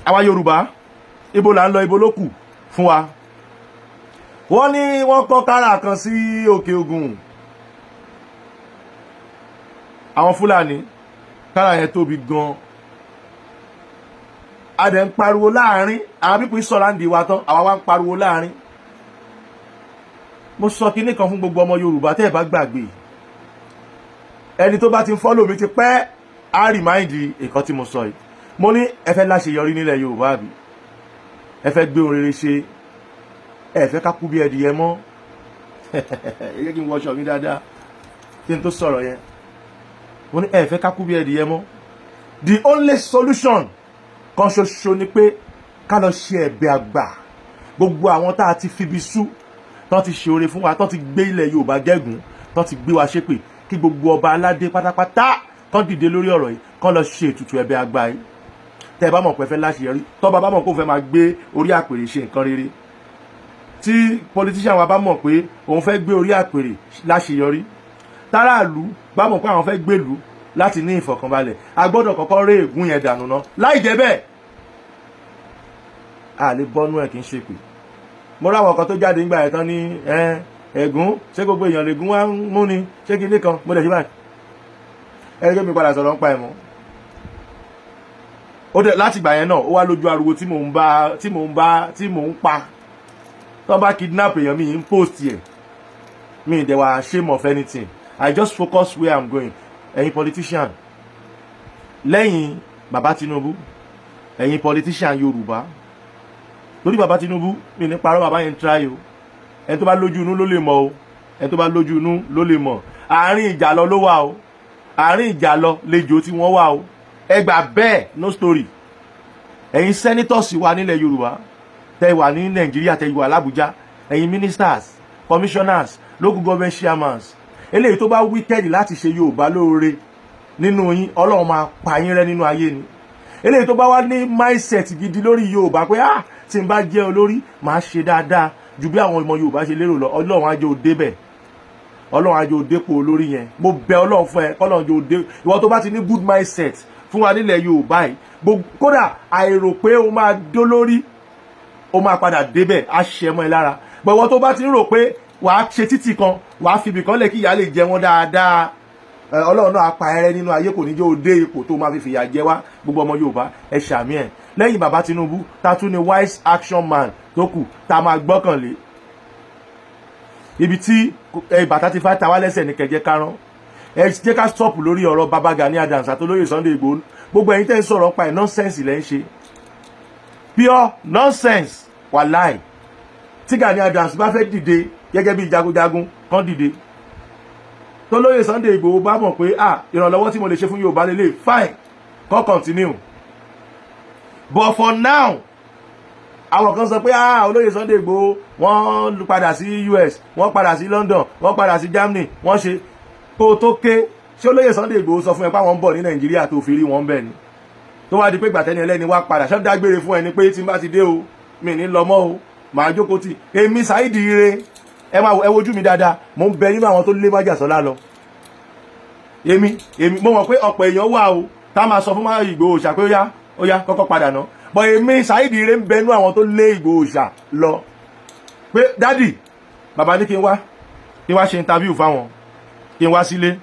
àwa Yorùbá ibo là ń lọ ibo ló kù fún wa. Wọ́n ní wọ́n kọ́ kára kan sí Òkè Ògùn àwọn Fúlàní kára yẹn tóbi gan a dẹ̀ ń pariwo láàrin àwọn pípín sọ̀ráǹdì wa tán àwa wá ń pariwo láàrin. Mo sọ kinní kan fún gbogbo ọmọ Yorùbá tẹ́ ẹ bá gbàgbé ẹni tó bá ti ń fọ́lò mi ti pẹ́ á rìmáìndì nǹkan tí mo sọ yìí. Mo ní ẹ fẹ́ láṣeyọrí nílẹ̀ Yorùbá àbí ẹ fẹ́ gbé ohun rere ṣe ẹ fẹ́ ká kú bí ẹdìyẹ mọ́ ẹ jẹ́ kí n wọṣọ mi dáadáa kí n tó sọ̀rọ̀ yẹn. Mo ní ẹ fẹ́ ká kú bí ẹdìyẹ mọ́. The only solution kan ṣoṣo ni pé ká lọ ṣe ẹ̀bẹ̀ àgbà gbogbo àwọn tá a ti fibi sú tán ti ṣe oore fún wa tán ti gbé ilẹ̀ Yorùbá gẹ́gùn tán ti gbé wa ṣépè kí gbogbo ọba aládé pátápátá tán dìde lórí ọ̀rọ̀ yìí kán lọ ṣe ètùtù ẹ̀bẹ̀ àgbà yìí. Tẹ́ ẹ bá mọ̀ pé fẹ́ láṣeyọrí tọ́ba bá mọ̀ kó fẹ́ máa gbé orí àpèrè ṣe nǹkan rere tí politician wa bá mọ̀ pé òun fẹ́ gbé orí àpèrè láṣeyọrí táràlú bá mọ̀ pé àwọn fẹ́ gbèlú láti ní ìfọ̀kànbalẹ̀ a gbọ́dọ̀ kọ́kọ́ ré ègún yẹn dànù ná láì jẹ́ bẹ́ẹ̀ a lè bọ́nú ẹ̀ kì í ṣe pé mo ráwọn kan tó jáde nígbà yẹn tán ní ẹ̀gún ṣé gbogbo èèyàn lègún wá ń mú ni ṣé kí nìkan mo dẹ̀ ṣe báyìí ẹgbẹ́ mi padà sọ̀rọ̀ ń pa ẹ̀ mọ́ ó dẹ̀ láti ìgbà yẹn náà ó wá lójú ariwo tí mò ń pa tó bá kidnap èèyàn mi ń post yẹ mi dẹ̀ wá shame of anything I just focus where I'm going. Ẹ̀yin politician lẹ́yìn bàbá Tinubu ẹ̀yin politician Yorùbá lórí bàbá Tinubu mi ní parọ́ bàbá yẹn try o ẹni tó bá lójú inú ló lè mọ̀ o ẹni tó bá lójú inú ló lè mọ̀ àárín ìjà lọ ló wà o àárín ìjà lọ lejò tí wọ́n wà o ẹ gbà bẹ́ẹ̀ no story. Ẹ̀yin senators wà nílẹ̀ Yorùbá tẹ́ wà ní Nàìjíríà tẹ́ wà l'Abuja ẹ̀yin ministers commissioners local government chairmans eléyìí tó bá wicked láti ṣe Yorùbá lóore nínú yín Ọlọ́run máa pa yín rẹ́ nínú ayé ni. Eléyìí tó bá wá ní mindset gidi lórí Yorùbá pé tí n bá jẹ́ olórí máa ṣe dáadáa ju bí àwọn ọmọ Yorùbá ṣe lérò lọ Ọlọ́run á jẹ́ ó débẹ̀ Ọlọ́run á jẹ́ ó dépò olórí yẹn. Mo bẹ̀ Ọlọ́run fún ẹ k'Ọlọ́run jẹ́ ó dé ìwọ tó bá ti ní good mindset fún wa nílẹ̀ Yorùbá yìí kódà àìrò pé o máa dólórí o máa padà débẹ̀ á ṣe mọ́ ẹ lára gbọ̀wọ́ tó bá ti ń rò pé wàá ṣe títì kan wàá fi ibìkan lẹ̀ kí ìyá lè jẹ wọn dáadáa Ọlọ́run náà apá ẹrẹ nínú ayé kò ní jẹ́ ó dé ipò tó máa fi fìyà jẹ wá gbogbo ọmọ Yorùbá ẹ ṣàmì ẹ̀. Lẹ́yìn bàbá Tinubu ta tún ni wise action man tó kù tá máa gbọ́kànlé ibi tí bàtà ti fà ta wá lẹ́sẹ̀ ní kẹjẹ karán ẹ jẹ́ ká stop lórí ọ̀rọ̀ Baba Gani Adams àtolóyè Sunday Igboho gbogbo ẹ̀yin tẹ́ ń sọ̀rọ̀ pa ẹ̀ nonsense lẹ́ ń ṣe pure nonsense wàláì. Tí Gani Adams bá fẹ́ dìde gẹ́gẹ́ bí jagunjagun kan dìde tó lóye Sunday Igboho bá mọ̀ pé ìrànlọ́wọ́ tí mo lè ṣe fún Yorùbá lélẹ̀ fine kan continue but for now àwọn kan sọ pé olóyè Sunday Igboho wọ́n padà sí US wọ́n padà sí London wọ́n padà sí Germany wọ́n ṣe kó tó ké ṣé olóyè Sunday Igboho sọ fún ẹ pé àwọn ń bọ̀ ní Nàìjíríà tó fi rí wọn bẹ̀ ni tó wá di pé gbàtẹ́ni ẹlẹ́ni wá padà ṣọ́ dágbére fún ẹni pé tí n bá ti dé o mi ní lọ mọ́ o màá jókòó tì èmi Saheed Ire ẹ wojú mi dáadáa mo ń bẹ nínú àwọn tó lé Májàsọ́lá lọ èmi mo mọ̀ pé ọ̀pọ̀ èèyàn wà o tá máa sọ fún máa Ìgbòho ṣà pé ó yá kọ́kọ́ padà ná bọ̀ èmi Saheed Ire ń bẹ nínú àwọn tó lé Ìgbòho ṣà lọ pé dádì bàbá ní kí n wá ṣe interview fáwọn kí n wá sílé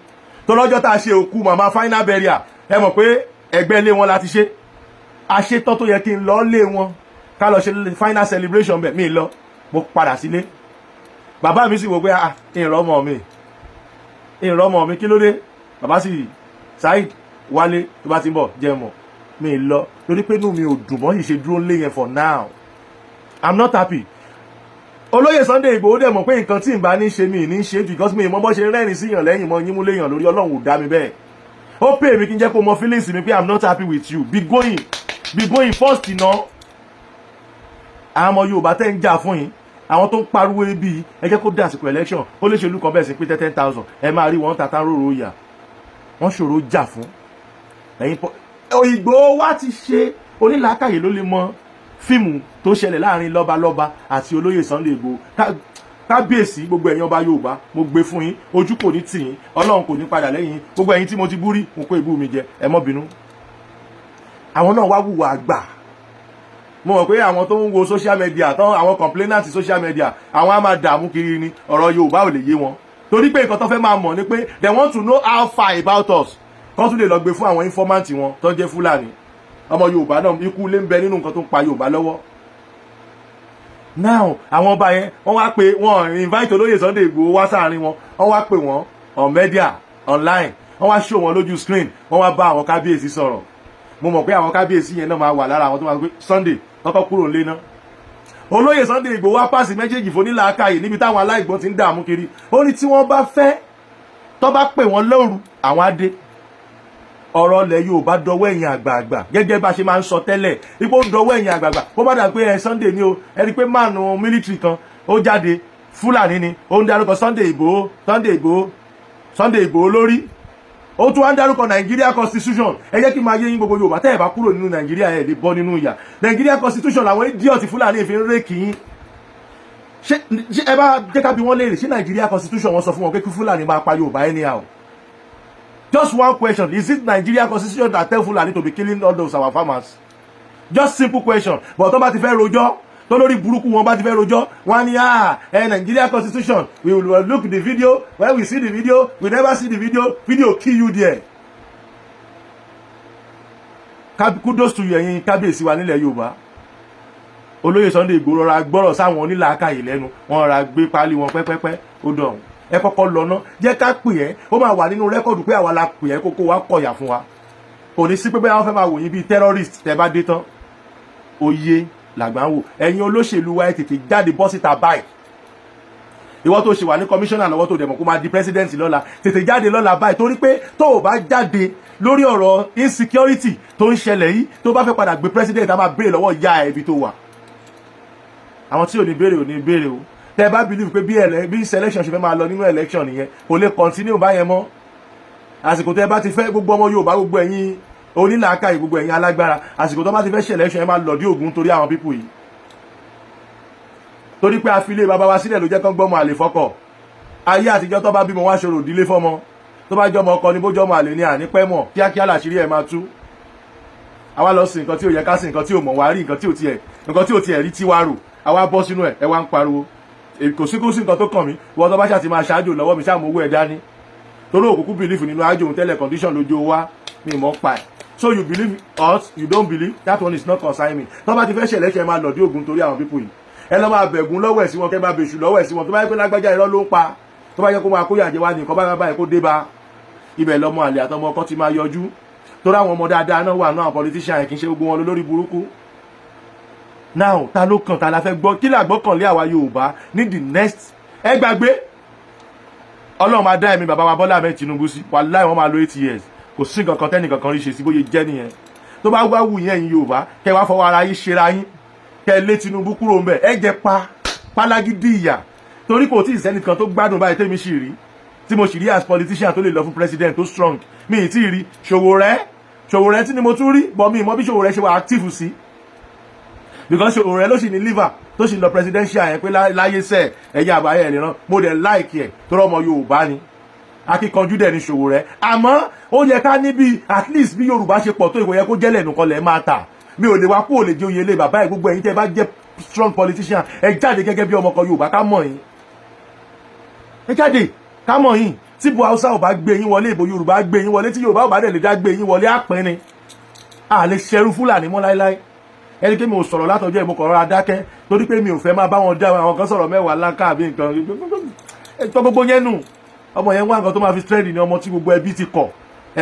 tó lọ́jọ́ tá a ṣe òkú màmá final burial ẹ mọ̀ pé ẹgbẹ́ ilé wọn láti ṣe àṣetọ́ tó yẹ kí n lọ lé wọn ká lọ ṣe final celebration bẹ̀ mí lọ mo padà sílé bàbá mi sì wò pé ìrọmọ mi kí ló dé bàbá sì Saheed wálé tó bá ti ń bọ̀ jẹ́ mọ̀ mi lọ torí pé inú mi ò dùn mọ́ ìṣe dúró lé yẹn for now I'm not happy. Olóyè Sunday Igboho dẹ̀ mọ̀ pé nǹkan tí n bá ní ṣe mi ní ṣe because mi mọ́ bọ́ ṣe rẹ́rìn sí yàn lẹ́yìn mọ́ yín mú léyàn lórí Ọlọ́run ò dá mi bẹ́ẹ̀ ó pè mí kí n jẹ́ kó mọ feelings mi pé I'm not happy with you be going first iná àwọn ọmọ Yorùbá tẹ́ ń jà fún yín àwọn tó ń pariwo ebi ẹ jẹ́ kó dé àsìkò election ó lè ṣe olú kan bẹ́ẹ̀ sí pé 10,000 ẹ máa rí wọn tata róró yà wọ́n ṣòro jà fún ẹ̀yin Ìgbòho wá ti ṣe onílàákàyè ló lè mọ fíìmù tó ṣẹlẹ̀ láàrin lọ́balọ́ba àti olóyè Sunday Igboho kábíyèsí gbogbo ẹ̀yin ọba Yorùbá mo gbé fún yín ojú kò ní tì yín Ọlọ́run kò ní padà lẹ́yìn gbogbo ẹ̀yin tí mo ti bú rí mo kó ìbú mi jẹ ẹ mọ́ bínú àwọn náà wá wùwà àgbà mo mọ̀ pé àwọn tó ń wo social media tán àwọn complainants social media àwọn á máa dààmú kiri ni ọ̀rọ̀ Yorùbá ò lè yé wọn torí pé nǹkan tó fẹ́ máa mọ̀ ni pé they want to know how far about us kán tún lè lọ gbé fún àwọn informant wọn tó jẹ́ Fúlàní ọmọ Yorùbá náà ikú lé ń bẹ nínú nǹkan tó ń pa Yorùbá lọ́wọ́. Now àwọn ọba yẹn wọ́n wá pé wọ́n invite olóyè Sunday Igboho wá sáàrin wọn wọ́n wá pè wọ́n on media online wọ́n wá show wọn lójú screen wọ́n wá bá àwọn kábíyèsí sọ̀rọ̀ mo mọ̀ pé àwọn kábíyèsí yẹn náà máa wà lára àwọn tó máa gbé Sunday kọ́kọ́ kúrò nílé náà olóyè Sunday Igboho wá pàṣẹ méjèèjì fonílàákàyè níbi táwọn aláìgbọ́n ti ń dààmú kiri ó ní tí wọ́n bá fẹ́ tó bá pè wọ́n lóru àwọn adé ọ̀rọ̀ ilẹ̀ Yorùbá dọwọ́ ẹ̀yìn àgbààgbà gẹ́gẹ́ bá ṣe máa ń sọ tẹ́lẹ̀ ipò ń dọwọ́ ẹ̀yìn àgbààgbà bó bá dà pé ẹ Sunday ni o ẹ rí pé máàlù mílítìrì kan ó jáde Fúlàní ni ó ń dárúkọ Sunday Igboho lórí ó tún wá ń dárúkọ Nigeria constitution ẹ jẹ́ kí n máa yé yín gbogbo Yorùbá tẹ́ ẹ̀ bá kúrò nínú Nigeria ẹ̀ lè bọ́ nínú ìyà Nigeria constitution làwọn idiot Fúlàní fi ń rékì yín ṣé ẹ bá jẹ́ ká bí wọ́n léèrè ṣé Nigeria constitution wọ́n sọ fún wọn pé kí Fúlàní máa pa Yorùbá anyhow. Just one question. Is it Nigeria constitution that tell Fulani to be killing all those our farmers? Just simple question. But tó bá ti fẹ́ rojọ́, tó lórí burúkú wọn bá ti fẹ́ rojọ́, wọ́n ní Nigeria constitution, we will look the video, when we see the video, we never see the video kill you there. Kudos to you ẹ̀yin kábíyèsí wa nílẹ̀ Yorùbá. Olóyè Sunday Igboho ra gbọ́rọ̀ sáwọn onílàákàyè lẹ́nu, wọ́n ra gbé pálí wọn pẹ́pẹ́pẹ́, ó dọ̀hún. Ẹ kọ́kọ́ lọ ná jẹ́ ká pè ẹ́ ó máa wà nínú rẹ́kọ̀dù pé àwa la pè ẹ́ kókó wa kọ̀yà fún wa kò ní sí pé bẹ́ẹ̀ wọ́n fẹ́ máa wò yín bíi terrorist tẹ́ bá dé tán oyè làgbà ń wò ẹ̀yin olóṣèlú wa ẹ tètè jáde bọ́ síta báyìí ìwọ tó ṣe wà ní commissioner lọ́wọ́ tó dẹ̀mọ̀ kó máa di president lọ́la tètè jáde lọ́la báyìí torí pé tó o bá jáde lórí ọ̀rọ̀ insecurity tó ń ṣẹlẹ̀ yìí tó bá fẹ́ padà gbé president a máa béèrè lọ́wọ́ ìyá ẹ̀ ibi tó wà àwọn tí ò ní béèrè o tẹ́ bá believe pé bí selection ṣe fẹ́ máa lọ nínú election nìyẹn kò lè continue báyẹn mọ́ àsìkò tẹ́ bá ti fẹ́ gbogbo ọmọ Yorùbá gbogbo ẹ̀yin onílàákàyè gbogbo ẹ̀yin alágbára àsìkò tó bá ti fẹ́ ṣe election ẹ máa lọ dí Ògún torí àwọn pípù yìí torí pé àfilé bàbá wa sílẹ̀ ló jẹ́ kán gbọ́mọ àlè fọ́kọ̀ ayé àtijọ́ tó bá bímọ wá ṣòro ìdílé fọ́mọ tó bá jọmọ ọkọ ní bójọmọ àlè ní àní pẹ́ mọ̀ kíákíá làṣírí ẹ̀ máa tú àwa lọ sí nǹkan tí ò yẹ ká sí nǹkan tí ò mọ̀ wá rí nǹkan tí ò tiẹ̀ rí tí wá rò àwa bọ́ sínú ẹ̀ ẹ wá ń pariwo kò sí nǹkan tó kàn mí wọ́n tó bá ṣàti máa ṣáájú lọ́wọ́ mi ṣáàmù owó ẹ̀ dání torí òkùnkùn believe nínú ájò òun tẹ́lẹ̀ condition lójú wa mi mọ́ pa ẹ̀ so you believe us you don't believe that one is not concern me tó bá ti fẹ́ ṣẹlẹ̀ ṣe máa lọ dí Ògún torí àwọn people yìí ẹ lọ́ máa bẹ̀gùn lọ́wọ́ ẹ̀ sí wọn kẹ́ máa bèṣù lọ́wọ́ ẹ̀ sí wọn tó bá yẹ pé lágbájá irọ́ ló ń pa tó bá yẹ kó máa kó yàjẹ́ wá ní nǹkan bá báyìí kó dé bá ibẹ̀ lọ́mọ àlè àtọmọ ọkọ ti máa yọjú torí àwọn ọmọ dáadáa náà wà náà politician yẹn kì í ṣe gbogbo wọn lórí burúkú now ta ló kàn ta la fẹ́ gbọ́ kí làgbọ́kànlé àwa Yorùbá ní the next ẹ gbàgbé Ọlọ́run máa dá ẹ̀mí bàbá wa Bọ́lá Ahmed Tinubu sí wàláhì wọ́n máa lo 8 years kò sí nǹkan kan tẹ́nìkan kan rí ṣe sí bóyá jẹ́ nìyẹn tó bá wá wù yín ẹ̀yin Yorùbá kẹ́ wá fọwọ́ ara yín ṣera yín kẹ́ lé Tinubu kúrò ń bẹ̀ ẹ jẹ́ pálágídí ìyà torí kò tí ì sẹ́nìkan tó gbádùn báyìí tẹ́mi sì rí tí mo sì rí as politician tó lè lọ fún president tó strong mi ì tí ì rí Ṣòwòrẹ́ tí ni mo tún rí bọ́ mi ìmọ̀ bí Ṣòwòrẹ́ ṣe wà active sí because Ṣòwòrẹ́ ló sì ní liver tó sì lọ presidential yẹn pé láyé sẹ́ ẹ̀yà àbáyé ẹ̀ lè mo dẹ̀ like ẹ̀ tó rọ́mọ Yorùbá ni akíkanjú dẹ̀ ní Ṣòwòrẹ́ àmọ́ ó yẹ ká níbi at least bí Yorùbá ṣe pọ̀ tó ìwò yẹ kó jẹ́lẹ̀ nìkan lẹ̀ máa tà mi ò lè wá kó lè jẹ́ oyè ilé bàbá ẹ̀ gbogbo ẹ̀yin tẹ́ bá jẹ́ strong politician ẹ jáde gẹ́gẹ́ bí ọmọ kan Yorùbá ká mọ̀ yín ẹ jáde ká mọ̀ yín tí bu Hausa ò bá gbé yín wọlé ìbò Yorùbá gbé yín wọlé tí Yorùbá ò bá dẹ̀ lè dá gbé yín wọlé àpín ni a lè ṣẹrú Fúlàní mọ́ láíláí ẹni pé mi ò sọ̀rọ̀ látọjọ́ ìmọ̀ kọ̀ọ̀rọ̀ adákẹ́ torí pé mi ò fẹ́ máa bá wọn dá àwọn kan sọ̀rọ̀ mẹ́wàá láńká àbí nǹkan ẹ̀tọ́ gbogbo yẹn nù ọmọ yẹn wá nǹkan tó máa fi strẹ́ẹ̀dì ní ọmọ tí gbogbo ẹbí ti kọ̀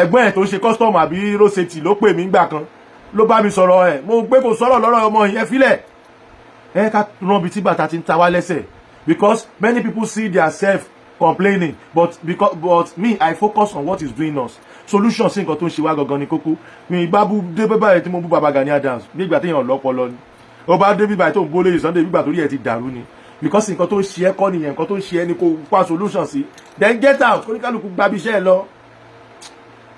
ẹ̀gbọ́n ẹ̀ tó ń ṣe custom àbí road safety ló pè mí gbà kan ló bá mi sọ̀rọ̀ ẹ̀ mo gbé kò sọ̀rọ̀ lọ́rọ̀ ọmọ yẹn fílẹ̀ ẹ ká rán bí tí bàtà ti ń ta wá lẹ́sẹ̀ because many people see their self complaining but me I focus on what is doing us solution sí nǹkan tó ń ṣe wá gangan ní kókó mi ìgbà bú dé bẹ́bà rẹ̀ tí mo bú bàbá Gani Adams bí ìgbà téèyàn lọ́pọlọ ni ó bá dé bíbá tó ń bó lóye Sunday bígbà torí ẹ̀ ti dàrú ni because nǹkan tó ń ṣe ẹ́ kọ́ nìyẹn nǹkan tó ń ṣe ẹ́ ni kò pa solution sí then get out oníkálukú gbabi iṣẹ́ ẹ lọ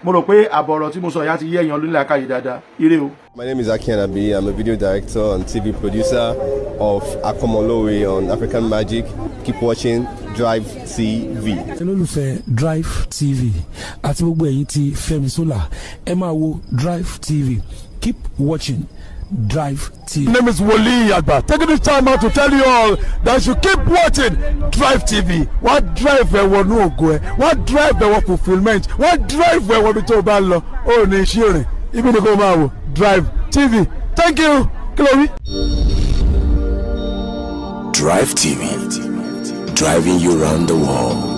mo rò pé àbọ̀rọ̀ tí mo sọ ìyá ti yé èèyàn lónìí àkàyè dáadáa ire o. My name is Aki Anabi. I'm a video director and TV producer of Akomolowe on African Magic. Keep watching Drivetv. olólùfẹ́ Drivetv àti gbogbo ẹ̀yin tí Fẹ́mi Sola ẹ máa wo Drivetv. Keep watching Drive TV. My name is Wole Agba. Taking this time out to tell you all that you keep watching Drive TV. What drive ẹ̀wọ̀ ní ògo ẹ̀? What drive ẹ̀wọ̀ fulfilment? What drive ẹ̀wọ̀ bí tó o bá lọ? Ó ní iṣẹ́ rìn. Ibi ni kò máa wò Drive TV. Thank you. Chloe. Drive TV, driving you around the world.